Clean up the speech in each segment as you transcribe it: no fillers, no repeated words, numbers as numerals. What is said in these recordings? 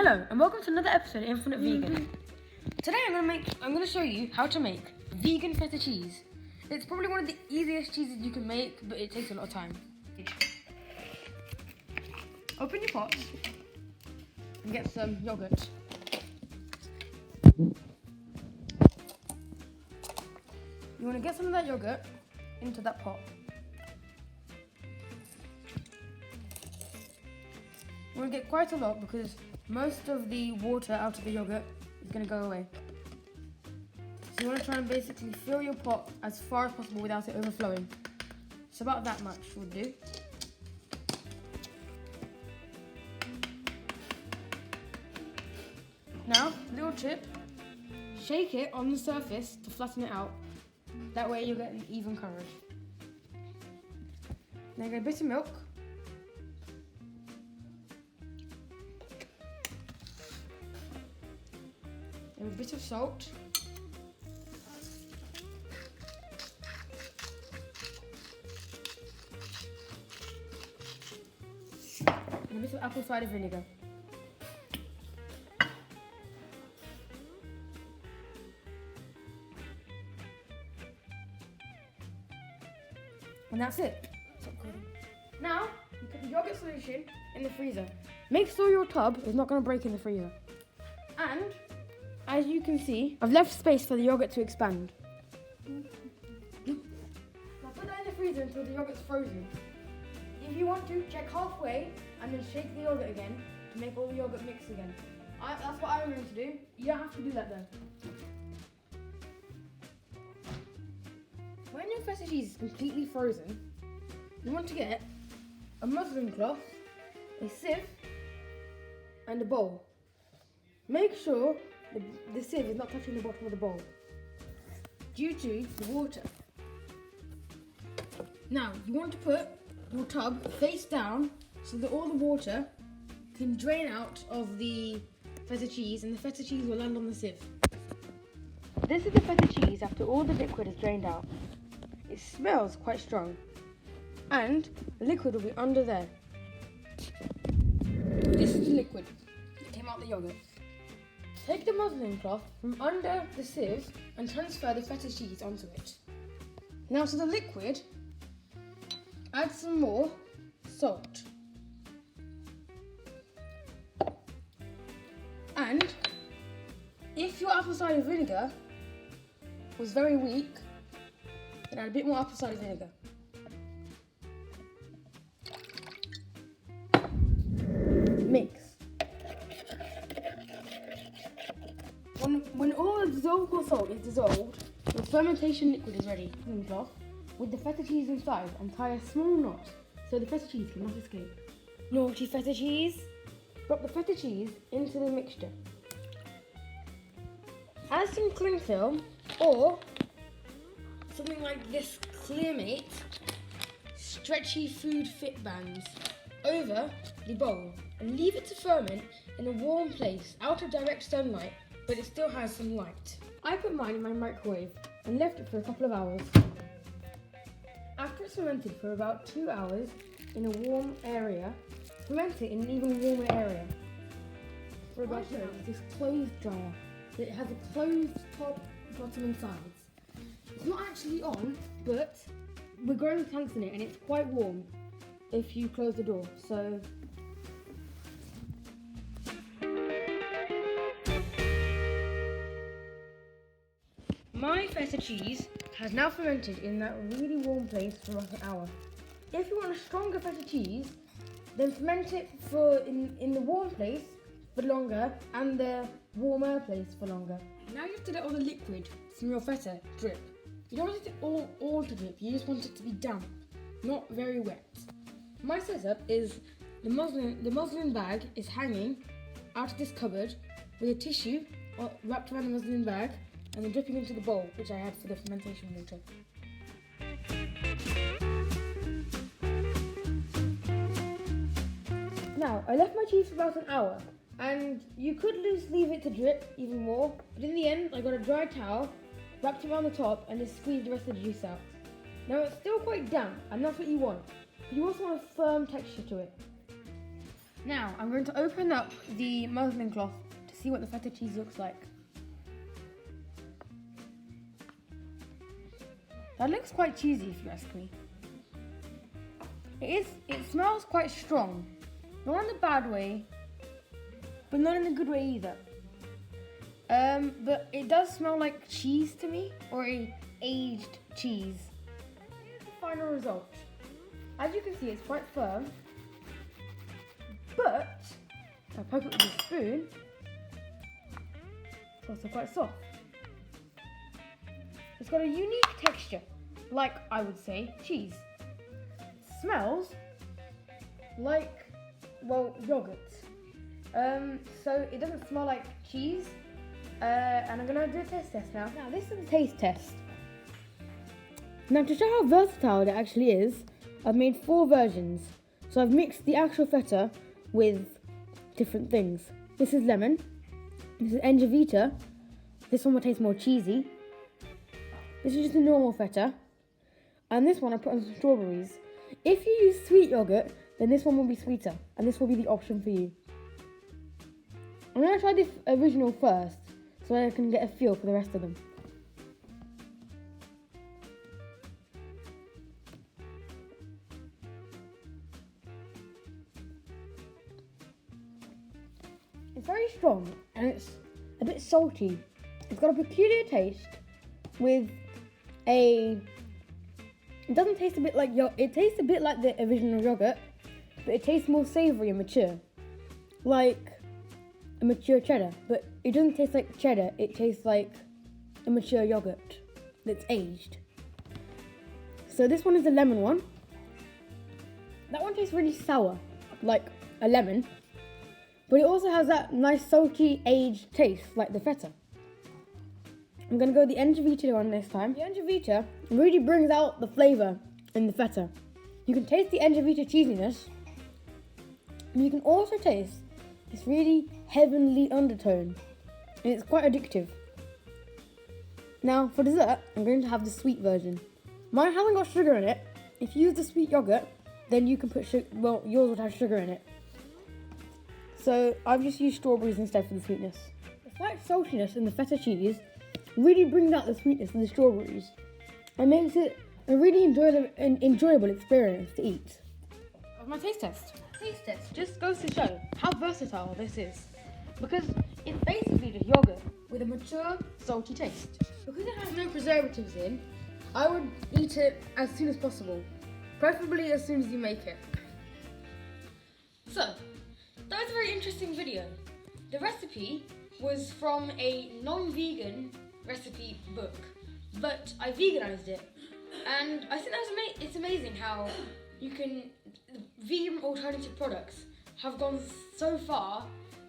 Hello and welcome to another episode of Infinite Vegan. Today I'm going to show you how to make vegan feta cheese. It's probably one of the easiest cheeses you can make, but it takes a lot of time. Open your pot and get some yogurt. You want to get some of that yogurt into that pot. You want to get quite a lot because most of the water out of the yogurt is going to go away. So you want to try and basically fill your pot as far as possible without it overflowing. So about that much would do. Now, little tip, shake it on the surface to flatten it out. That way you'll get an even coverage. Now get a bit of milk. And a bit of salt. And a bit of apple cider vinegar. And that's it. Now, you put the yogurt solution in the freezer. Make sure your tub is not going to break in the freezer. And, as you can see, I've left space for the yogurt to expand. Now put that in the freezer until the yogurt's frozen. If you want to, check halfway and then shake the yogurt again to make all the yogurt mix again. That's what I'm going to do. You don't have to do that though. When your feta cheese is completely frozen, you want to get a muslin cloth, a sieve, and a bowl. Make sure the sieve is not touching the bottom of the bowl due to the water. Now, you want to put your tub face down so that all the water can drain out of the feta cheese and the feta cheese will land on the sieve. This is the feta cheese after all the liquid is drained out. It smells quite strong, and the liquid will be under there. This is the liquid that came out the yogurt. Take the muslin cloth from under the sieve and transfer the feta cheese onto it. Now to the liquid, add some more salt. And if your apple cider vinegar was very weak, then add a bit more apple cider vinegar. Mix. When all the dissolvable salt is dissolved, the fermentation liquid is ready. Cloth with the feta cheese inside and tie a small knot so the feta cheese cannot escape. Naughty feta cheese. Drop the feta cheese into the mixture. Add some cling film or something like this Clearmate stretchy food fit bands over the bowl and leave it to ferment in a warm place out of direct sunlight, but it still has some light. I put mine in my microwave and left it for a couple of hours. After it's fermented for about 2 hours in a warm area, ferment it in an even warmer area. For about 2 hours, this closed dryer. It has a closed top, bottom and sides. It's not actually on, but we're growing plants in it and it's quite warm if you close the door, so... My feta cheese has now fermented in that really warm place for about an hour. If you want a stronger feta cheese, then ferment it in the warm place for longer and the warmer place for longer. Now you have to let all the liquid from your feta drip. You don't want it all to drip, you just want it to be damp, not very wet. My setup is the muslin bag is hanging out of this cupboard with a tissue wrapped around the muslin bag and then dripping into the bowl, which I had for the fermentation water. Now, I left my cheese for about an hour, and you could leave it to drip even more, but in the end, I got a dry towel, wrapped it around the top, and just squeezed the rest of the juice out. Now, it's still quite damp, and that's what you want, but you also want a firm texture to it. Now, I'm going to open up the muslin cloth to see what the feta cheese looks like. That looks quite cheesy if you ask me. It smells quite strong. Not in a bad way, but not in a good way either. But it does smell like cheese to me, or a aged cheese. Here's the final result. As you can see, it's quite firm. But, if I poke it with a spoon, it's also quite soft. It's got a unique texture, like I would say cheese. It smells like, well, yogurt. So it doesn't smell like cheese. And I'm gonna do a taste test now. Now this is a taste test. Now to show how versatile it actually is, I've made 4 versions. So I've mixed the actual feta with different things. This is lemon. This is Veta. This one will taste more cheesy. This is just a normal feta. And this one I put on some strawberries. If you use sweet yogurt, then this one will be sweeter. And this will be the option for you. I'm going to try the original first, so I can get a feel for the rest of them. It's very strong and it's a bit salty. It's got a peculiar taste with it doesn't taste a bit like it tastes a bit like the original yogurt, but it tastes more savoury and mature. Like a mature cheddar, but it doesn't taste like cheddar, it tastes like a mature yogurt that's aged. So this one is a lemon one. That one tastes really sour, like a lemon. But it also has that nice salty aged taste like the feta. I'm going to go the Veta one this time. The Veta really brings out the flavour in the feta. You can taste the Veta cheesiness. And you can also taste this really heavenly undertone. And it's quite addictive. Now for dessert, I'm going to have the sweet version. Mine hasn't got sugar in it. If you use the sweet yogurt, then you can put sugar, well, yours would have sugar in it. So I've just used strawberries instead for the sweetness. The slight saltiness in the feta cheese really brings out the sweetness of the strawberries and makes it a really enjoyable experience to eat. That was my taste test. Taste test just goes to show how versatile this is, because it's basically just yogurt with a mature, salty taste. Because it has no preservatives in, I would eat it as soon as possible, preferably as soon as you make it. So, that was a very interesting video. The recipe was from a non-vegan recipe book, but I veganized it, and I think it's amazing how vegan alternative products have gone so far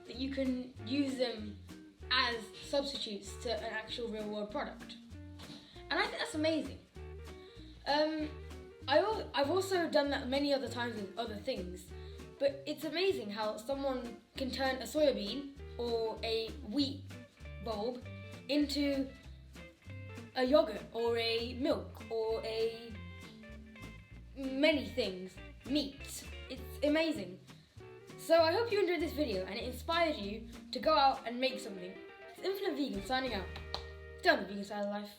that you can use them as substitutes to an actual real world product, and I think that's amazing. I've also done that many other times with other things. But it's amazing how someone can turn a soybean or a wheat bulb into a yogurt or a milk or many things, meat. It's amazing. So I hope you enjoyed this video and it inspired you to go out and make something. It's Infinite Vegan signing out. Stay on the vegan side of life.